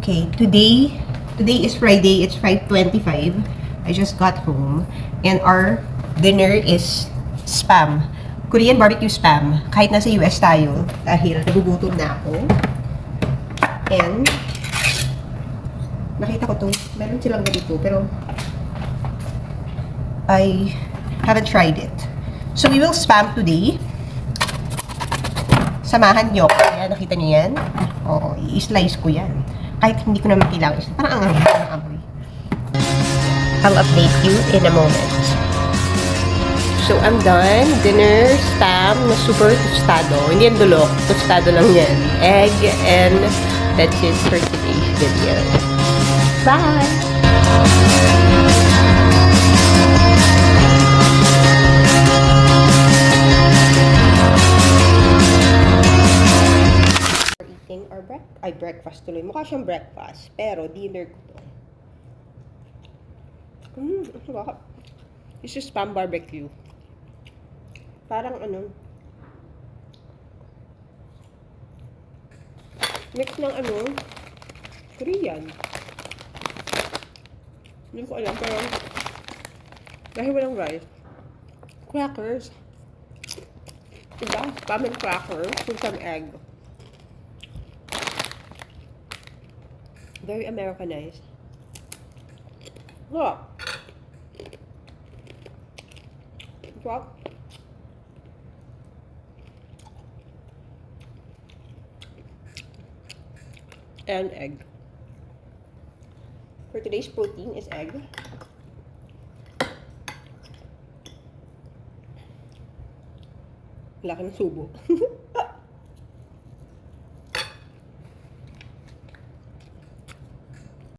Okay, today is Friday. It's 5:25. I just got home. And our dinner is spam. Korean barbecue spam. Kahit nasa US tayo. Dahil nagugutom na ako. And, nakita ko to. Meron silang ganito. Pero, I haven't tried it. So, we will spam today. Samahan nyo. Ayan, nakita nyo yan? Oo, i-slice ko yan. Kahit hindi ko naman kailangan. Parang ang amoy. I'll update you in a moment. So, I'm done. Dinner, spam, na super tostado. Hindi yan dulok. Tostado lang yan. Egg, and that's it for today's video. Bye! Our breakfast tuloy. Mukha siyang breakfast, pero dinner ko to. Sarap. This is spam barbecue. Parang ano, mix ng ano, Korean. Hindi ko alam, pero dahil walang rice. Crackers. Diba? Spam and crackers with some egg. Very Americanized. Look. Drop. And egg. For today's protein is egg. Laki ng subo.